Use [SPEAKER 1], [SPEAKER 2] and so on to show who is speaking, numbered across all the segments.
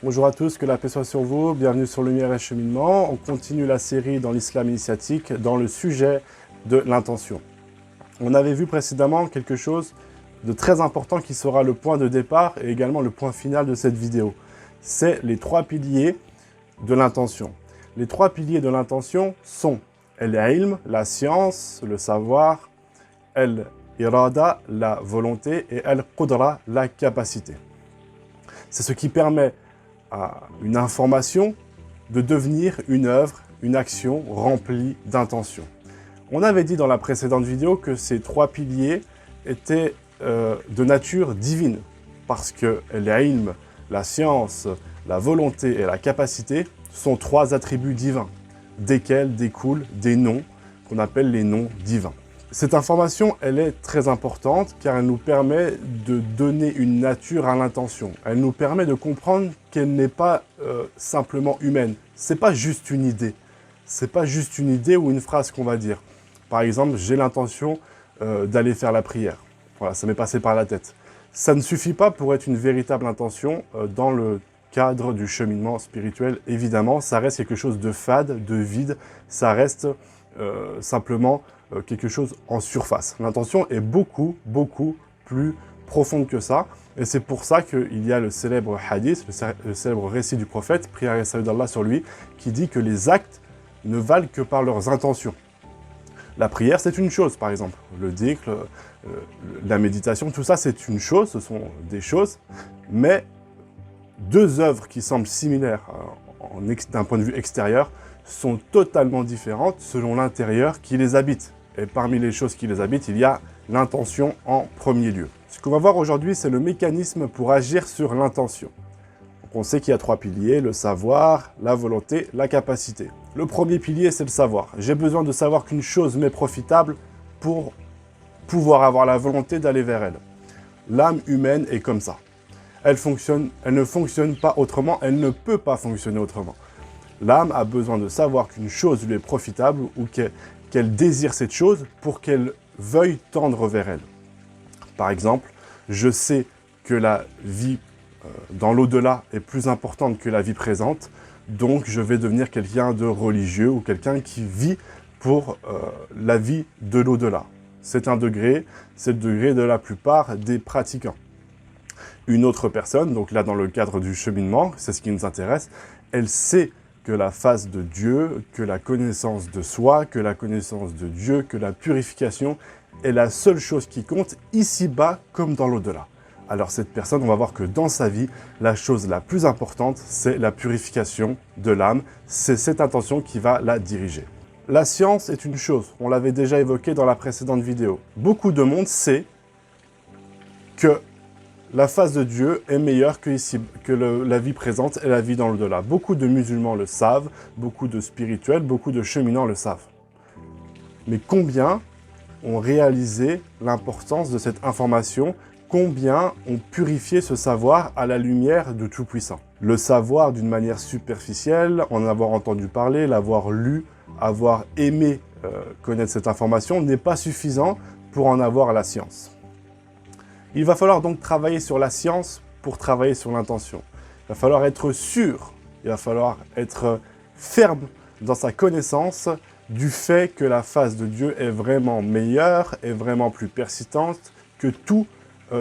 [SPEAKER 1] Bonjour à tous, que la paix soit sur vous, bienvenue sur Lumière et Cheminement. On continue la série dans l'islam initiatique dans le sujet de l'intention. On avait vu précédemment quelque chose de très important qui sera le point de départ et également le point final de cette vidéo. C'est les trois piliers de l'intention. Les trois piliers de l'intention sont al-ilm, la science, le savoir, al-irada, la volonté et al-qudra, la capacité. C'est ce qui permet à une information de devenir une œuvre, une action remplie d'intention. On avait dit dans la précédente vidéo que ces trois piliers étaient de nature divine, parce que l'ilm, la science, la volonté et la capacité sont trois attributs divins, desquels découlent des noms qu'on appelle les noms divins. Cette information, elle est très importante car elle nous permet de donner une nature à l'intention. Elle nous permet de comprendre qu'elle n'est pas simplement humaine. C'est pas juste une idée. C'est pas juste une idée ou une phrase qu'on va dire. Par exemple, j'ai l'intention d'aller faire la prière. Voilà, ça m'est passé par la tête. Ça ne suffit pas pour être une véritable intention dans le cadre du cheminement spirituel. Évidemment, ça reste quelque chose de fade, de vide. Ça reste simplement quelque chose en surface. L'intention est beaucoup plus profonde que ça. Et c'est pour ça qu'il y a le célèbre hadith, le célèbre récit du prophète, prière et salut d'Allah sur lui, qui dit que les actes ne valent que par leurs intentions. La prière, c'est une chose, par exemple. Le dhikr, la méditation, tout ça, c'est une chose, ce sont des choses. Mais deux œuvres qui semblent similaires d'un point de vue extérieur sont totalement différentes selon l'intérieur qui les habite. Et parmi les choses qui les habitent, il y a l'intention en premier lieu. Ce qu'on va voir aujourd'hui, c'est le mécanisme pour agir sur l'intention. On sait qu'il y a trois piliers, le savoir, la volonté, la capacité. Le premier pilier, c'est le savoir. J'ai besoin de savoir qu'une chose m'est profitable pour pouvoir avoir la volonté d'aller vers elle. L'âme humaine est comme ça. Elle ne fonctionne pas autrement, elle ne peut pas fonctionner autrement. L'âme a besoin de savoir qu'une chose lui est profitable ou qu'elle désire cette chose pour qu'elle veuille tendre vers elle. Par exemple, je sais que la vie dans l'au-delà est plus importante que la vie présente, donc je vais devenir quelqu'un de religieux ou quelqu'un qui vit pour la vie de l'au-delà. C'est un degré, c'est le degré de la plupart des pratiquants. Une autre personne, donc là dans le cadre du cheminement, c'est ce qui nous intéresse, elle sait que la face de Dieu, que la connaissance de soi, que la connaissance de Dieu, que la purification est la seule chose qui compte ici-bas comme dans l'au-delà. Alors cette personne, on va voir que dans sa vie, la chose la plus importante, c'est la purification de l'âme. C'est cette intention qui va la diriger. La science est une chose, on l'avait déjà évoqué dans la précédente vidéo. Beaucoup de monde sait que la face de Dieu est meilleure que la vie présente et la vie dans l'au-delà. Beaucoup de musulmans le savent, beaucoup de spirituels, beaucoup de cheminants le savent. Mais combien ont réalisé l'importance de cette information? Combien ont purifié ce savoir à la lumière de Tout-Puissant? Le savoir d'une manière superficielle, en avoir entendu parler, l'avoir lu, avoir aimé connaître cette information n'est pas suffisant pour en avoir la science. Il va falloir donc travailler sur la science pour travailler sur l'intention. Il va falloir être sûr, il va falloir être ferme dans sa connaissance du fait que la face de Dieu est vraiment meilleure, est vraiment plus persistante que tout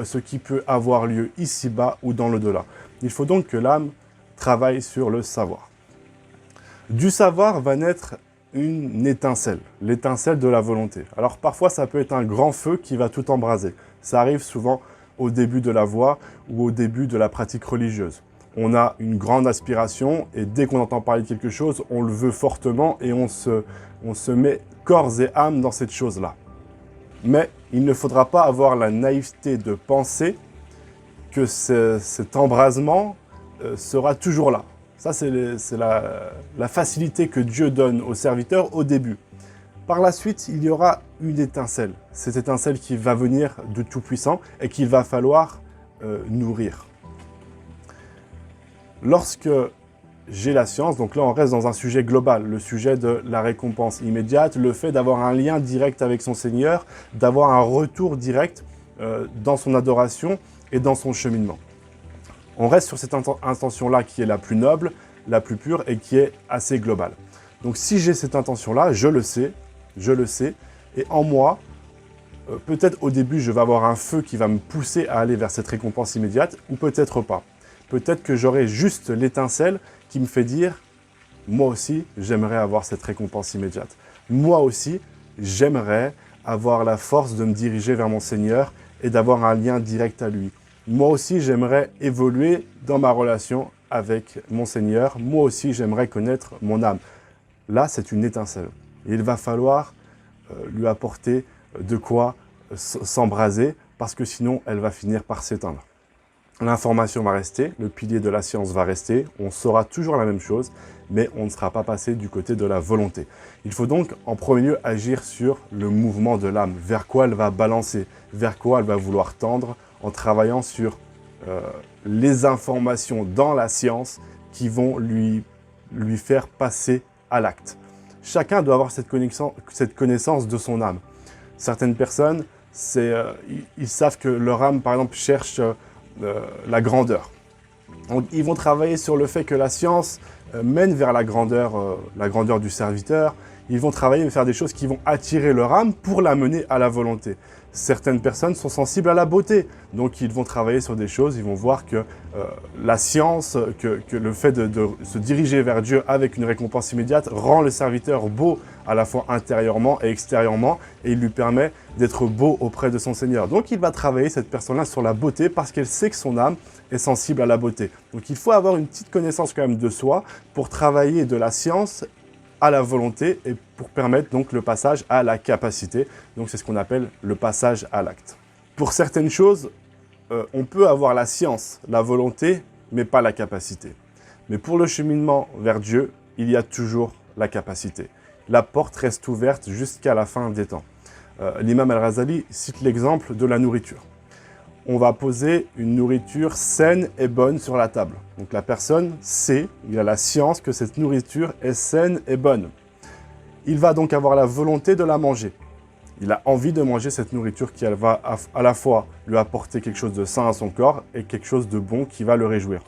[SPEAKER 1] ce qui peut avoir lieu ici-bas ou dans l'au-delà. Il faut donc que l'âme travaille sur le savoir. Du savoir va naître une étincelle, l'étincelle de la volonté. Alors parfois ça peut être un grand feu qui va tout embraser. Ça arrive souvent au début de la voie ou au début de la pratique religieuse. On a une grande aspiration et dès qu'on entend parler de quelque chose, on le veut fortement et on se met corps et âme dans cette chose-là. Mais il ne faudra pas avoir la naïveté de penser que cet embrasement sera toujours là. Ça, c'est la facilité que Dieu donne aux serviteurs au début. Par la suite, il y aura une étincelle. Cette étincelle qui va venir de Tout-Puissant et qu'il va falloir nourrir. Lorsque j'ai la science, donc là on reste dans un sujet global, le sujet de la récompense immédiate, le fait d'avoir un lien direct avec son Seigneur, d'avoir un retour direct dans son adoration et dans son cheminement. On reste sur cette intention-là qui est la plus noble, la plus pure et qui est assez globale. Donc si j'ai cette intention-là, je le sais, et en moi, peut-être au début, je vais avoir un feu qui va me pousser à aller vers cette récompense immédiate, ou peut-être pas. Peut-être que j'aurai juste l'étincelle qui me fait dire « Moi aussi, j'aimerais avoir cette récompense immédiate. Moi aussi, j'aimerais avoir la force de me diriger vers mon Seigneur et d'avoir un lien direct à lui. Moi aussi, j'aimerais évoluer dans ma relation avec mon Seigneur. Moi aussi, j'aimerais connaître mon âme. » Là, c'est une étincelle. Et il va falloir lui apporter de quoi s'embraser, parce que sinon, elle va finir par s'éteindre. L'information va rester, le pilier de la science va rester, on saura toujours la même chose, mais on ne sera pas passé du côté de la volonté. Il faut donc en premier lieu agir sur le mouvement de l'âme, vers quoi elle va balancer, vers quoi elle va vouloir tendre, en travaillant sur les informations dans la science qui vont lui faire passer à l'acte. Chacun doit avoir cette connaissance de son âme. Certaines personnes, ils savent que leur âme, par exemple, cherche la grandeur. Donc, ils vont travailler sur le fait que la science mène vers la grandeur du serviteur. Ils vont travailler et faire des choses qui vont attirer leur âme pour la mener à la volonté. Certaines personnes sont sensibles à la beauté, donc ils vont travailler sur des choses, ils vont voir que la science, que le fait de se diriger vers Dieu avec une récompense immédiate rend le serviteur beau à la fois intérieurement et extérieurement, et il lui permet d'être beau auprès de son Seigneur. Donc il va travailler cette personne-là sur la beauté parce qu'elle sait que son âme est sensible à la beauté. Donc il faut avoir une petite connaissance quand même de soi pour travailler de la science à la volonté et pour permettre donc le passage à la capacité. Donc c'est ce qu'on appelle le passage à l'acte. Pour certaines choses, on peut avoir la science, la volonté, mais pas la capacité. Mais pour le cheminement vers Dieu, il y a toujours la capacité. La porte reste ouverte jusqu'à la fin des temps. L'imam Al-Ghazali cite l'exemple de la nourriture. On va poser une nourriture saine et bonne sur la table. Donc la personne sait, il a la science que cette nourriture est saine et bonne. Il va donc avoir la volonté de la manger. Il a envie de manger cette nourriture qui va à la fois lui apporter quelque chose de sain à son corps et quelque chose de bon qui va le réjouir.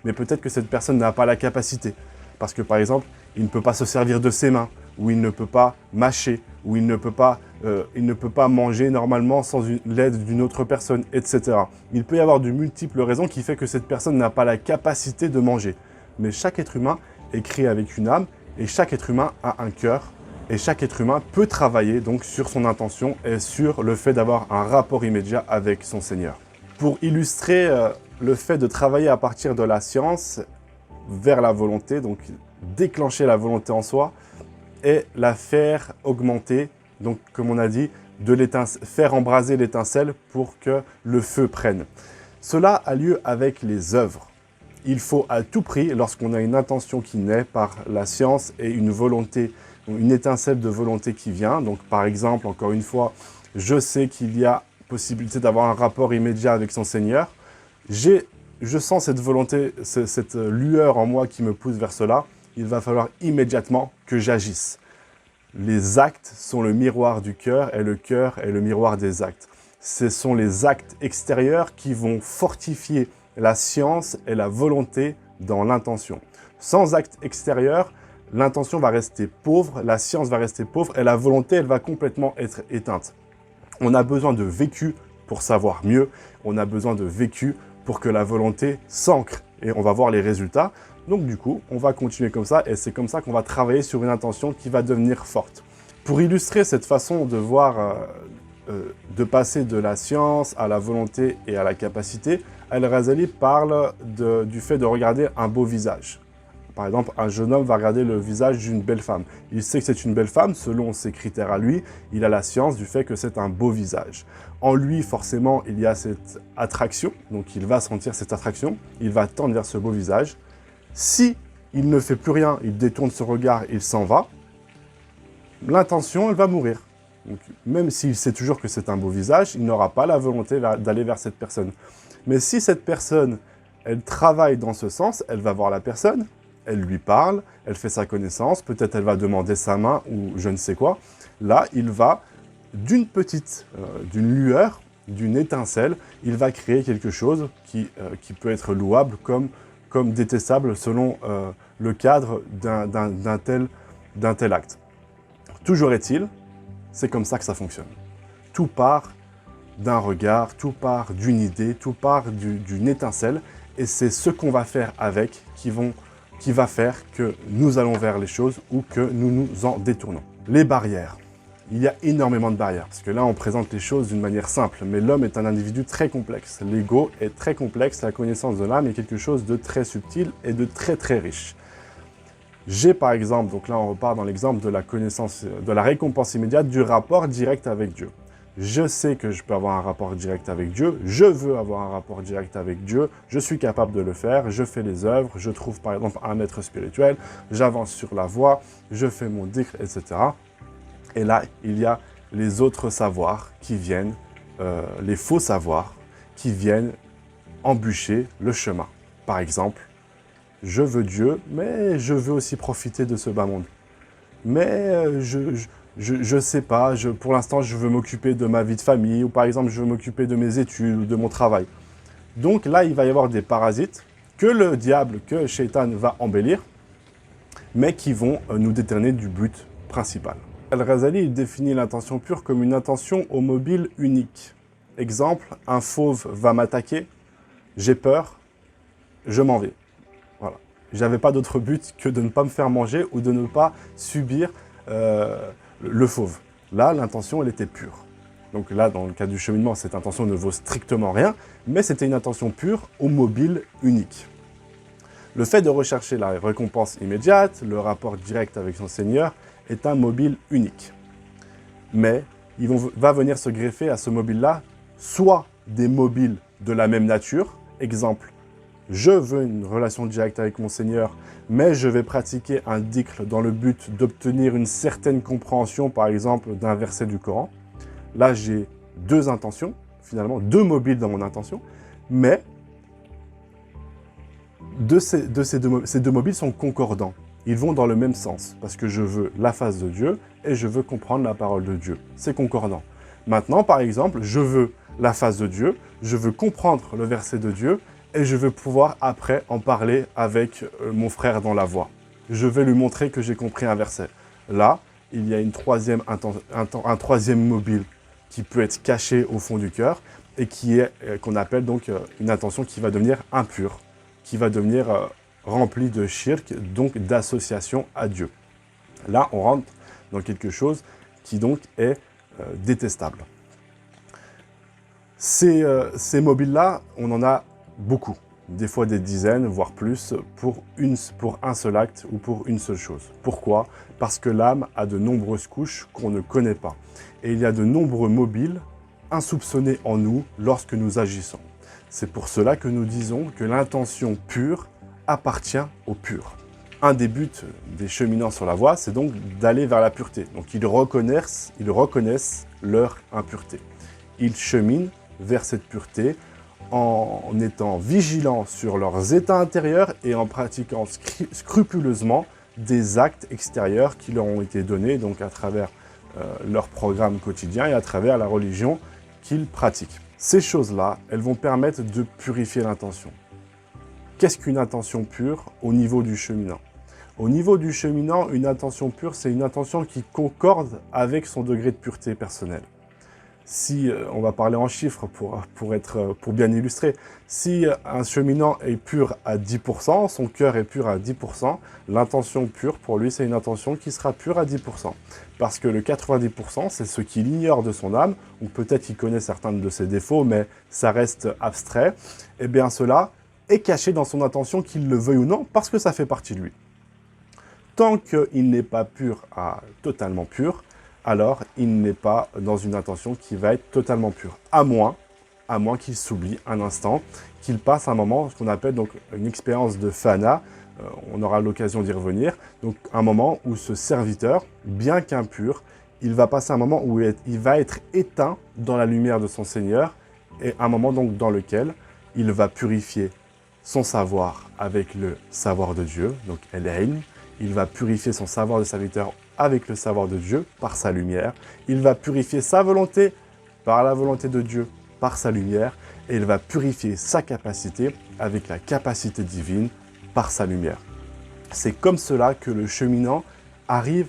[SPEAKER 1] Mais peut-être que cette personne n'a pas la capacité. Parce que par exemple, il ne peut pas se servir de ses mains, ou il ne peut pas mâcher, ou il ne peut pas manger normalement sans l'aide d'une autre personne, etc. Il peut y avoir de multiples raisons qui font que cette personne n'a pas la capacité de manger. Mais chaque être humain est créé avec une âme, et chaque être humain a un cœur, et chaque être humain peut travailler donc sur son intention et sur le fait d'avoir un rapport immédiat avec son Seigneur. Pour illustrer le fait de travailler à partir de la science vers la volonté, donc déclencher la volonté en soi, et la faire augmenter, donc comme on a dit, faire embraser l'étincelle pour que le feu prenne. Cela a lieu avec les œuvres. Il faut à tout prix, lorsqu'on a une intention qui naît par la science et une volonté, une étincelle de volonté qui vient, donc par exemple, encore une fois, je sais qu'il y a possibilité d'avoir un rapport immédiat avec son Seigneur, je sens cette volonté, cette lueur en moi qui me pousse vers cela, il va falloir immédiatement que j'agisse. Les actes sont le miroir du cœur et le cœur est le miroir des actes. Ce sont les actes extérieurs qui vont fortifier la science et la volonté dans l'intention. Sans acte extérieur, l'intention va rester pauvre, la science va rester pauvre et la volonté, elle va complètement être éteinte. On a besoin de vécu pour savoir mieux, on a besoin de vécu pour que la volonté s'ancre et on va voir les résultats. Donc du coup, on va continuer comme ça et c'est comme ça qu'on va travailler sur une intention qui va devenir forte. Pour illustrer cette façon de voir, de passer de la science à la volonté et à la capacité, Al-Ghazali parle du fait de regarder un beau visage. Par exemple, un jeune homme va regarder le visage d'une belle femme. Il sait que c'est une belle femme, selon ses critères à lui. Il a la science du fait que c'est un beau visage. En lui, forcément, il y a cette attraction. Donc, il va sentir cette attraction. Il va tendre vers ce beau visage. Si il ne fait plus rien, il détourne son regard, il s'en va, l'intention, elle va mourir. Donc, même s'il sait toujours que c'est un beau visage, il n'aura pas la volonté d'aller vers cette personne. Mais si cette personne, elle travaille dans ce sens, elle va voir la personne, elle lui parle, elle fait sa connaissance, peut-être elle va demander sa main ou je ne sais quoi. Là, il va d'une lueur, d'une étincelle, il va créer quelque chose qui peut être louable comme détestable selon le cadre d'un tel acte. Toujours est-il, c'est comme ça que ça fonctionne. Tout part d'un regard, tout part d'une idée, tout part d'une étincelle, et c'est ce qu'on va faire avec qui va faire que nous allons vers les choses ou que nous nous en détournons. Les barrières. Il y a énormément de barrières, parce que là, on présente les choses d'une manière simple, mais l'homme est un individu très complexe. L'ego est très complexe, la connaissance de l'âme est quelque chose de très subtil et de très très riche. J'ai par exemple, donc là on repart dans l'exemple de la connaissance, de la récompense immédiate, du rapport direct avec Dieu. Je sais que je peux avoir un rapport direct avec Dieu, je veux avoir un rapport direct avec Dieu, je suis capable de le faire, je fais les œuvres, je trouve par exemple un maître spirituel, j'avance sur la voie, je fais mon dhikr, etc. Et là, il y a les autres savoirs qui viennent, les faux savoirs, qui viennent embûcher le chemin. Par exemple, je veux Dieu, mais je veux aussi profiter de ce bas monde. Mais je sais pas, pour l'instant, je veux m'occuper de ma vie de famille, ou par exemple, je veux m'occuper de mes études ou de mon travail. Donc là, il va y avoir des parasites que le diable, que Shaitan va embellir, mais qui vont nous détourner du but principal. Al-Ghazali il définit l'intention pure comme une intention au mobile unique. Exemple, un fauve va m'attaquer, j'ai peur, je m'en vais. Voilà. J'avais pas d'autre but que de ne pas me faire manger ou de ne pas subir le fauve. Là, l'intention, elle était pure. Donc là, dans le cas du cheminement, cette intention ne vaut strictement rien, mais c'était une intention pure au mobile unique. Le fait de rechercher la récompense immédiate, le rapport direct avec son Seigneur, est un mobile unique. Mais il va venir se greffer à ce mobile-là, soit des mobiles de la même nature, exemple, je veux une relation directe avec mon Seigneur, mais je vais pratiquer un dhikr dans le but d'obtenir une certaine compréhension, par exemple, d'un verset du Coran. Là, j'ai deux intentions, finalement, deux mobiles dans mon intention, mais ces deux mobiles sont concordants. Ils vont dans le même sens, parce que je veux la face de Dieu et je veux comprendre la parole de Dieu. C'est concordant. Maintenant, par exemple, je veux la face de Dieu, je veux comprendre le verset de Dieu et je veux pouvoir après en parler avec mon frère dans la voie. Je vais lui montrer que j'ai compris un verset. Là, il y a un troisième mobile qui peut être caché au fond du cœur et qu'on appelle donc une intention qui va devenir impure, qui va devenir rempli de shirk, donc d'association à Dieu. Là, on rentre dans quelque chose qui donc est détestable. Ces mobiles-là, on en a beaucoup, des fois des dizaines, voire plus, pour un seul acte ou pour une seule chose. Pourquoi? Parce que l'âme a de nombreuses couches qu'on ne connaît pas. Et il y a de nombreux mobiles insoupçonnés en nous lorsque nous agissons. C'est pour cela que nous disons que l'intention pure appartient au pur. Un des buts des cheminants sur la voie, c'est donc d'aller vers la pureté. Donc ils reconnaissent leur impureté. Ils cheminent vers cette pureté en étant vigilants sur leurs états intérieurs et en pratiquant scrupuleusement des actes extérieurs qui leur ont été donnés donc à travers leur programme quotidien et à travers la religion qu'ils pratiquent. Ces choses-là, elles vont permettre de purifier l'intention. Qu'est-ce qu'une intention pure au niveau du cheminant? Au niveau du cheminant, une intention pure, c'est une intention qui concorde avec son degré de pureté personnelle. Si, on va parler en chiffres pour bien illustrer, si un cheminant est pur à 10%, son cœur est pur à 10%, l'intention pure, pour lui, c'est une intention qui sera pure à 10%. Parce que le 90%, c'est ce qu'il ignore de son âme, ou peut-être qu'il connaît certains de ses défauts, mais ça reste abstrait, et bien cela est caché dans son intention, qu'il le veuille ou non, parce que ça fait partie de lui. Tant qu'il n'est pas pur à totalement pur, alors il n'est pas dans une intention qui va être totalement pure. À moins qu'il s'oublie un instant, qu'il passe un moment, ce qu'on appelle donc une expérience de fana, on aura l'occasion d'y revenir, donc un moment où ce serviteur, bien qu'impur, il va passer un moment où il va être éteint dans la lumière de son Seigneur, et un moment donc dans lequel il va purifier son savoir avec le savoir de Dieu, donc el-ilm. Il va purifier son savoir de serviteur avec le savoir de Dieu, par sa lumière. Il va purifier sa volonté par la volonté de Dieu, par sa lumière et il va purifier sa capacité avec la capacité divine par sa lumière. C'est comme cela que le cheminant arrive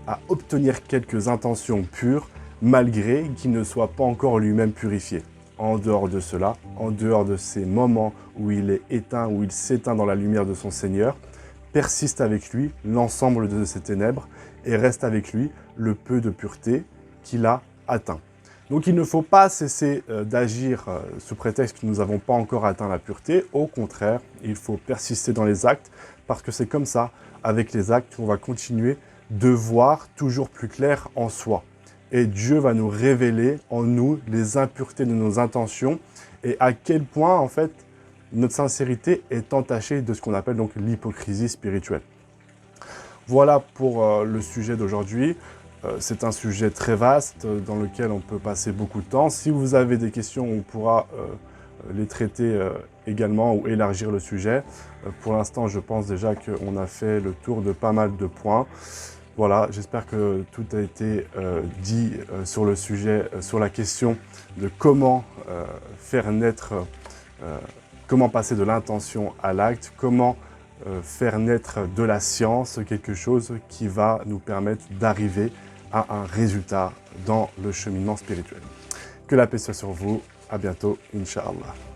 [SPEAKER 1] à obtenir quelques intentions pures malgré qu'il ne soit pas encore lui-même purifié. En dehors de cela, en dehors de ces moments où il est éteint, où il s'éteint dans la lumière de son Seigneur, persiste avec lui l'ensemble de ces ténèbres et reste avec lui le peu de pureté qu'il a atteint. Donc il ne faut pas cesser d'agir sous prétexte que nous n'avons pas encore atteint la pureté. Au contraire, il faut persister dans les actes parce que c'est comme ça, avec les actes, qu'on va continuer de voir toujours plus clair en soi. Et Dieu va nous révéler en nous les impuretés de nos intentions et à quel point, en fait, notre sincérité est entachée de ce qu'on appelle donc l'hypocrisie spirituelle. Voilà pour le sujet d'aujourd'hui. C'est un sujet très vaste dans lequel on peut passer beaucoup de temps. Si vous avez des questions, on pourra les traiter également ou élargir le sujet. Pour l'instant, je pense déjà qu'on a fait le tour de pas mal de points. Voilà, j'espère que tout a été dit sur le sujet, sur la question de comment faire naître, comment passer de l'intention à l'acte, comment faire naître de la science, quelque chose qui va nous permettre d'arriver à un résultat dans le cheminement spirituel. Que la paix soit sur vous. À bientôt, Inch'Allah.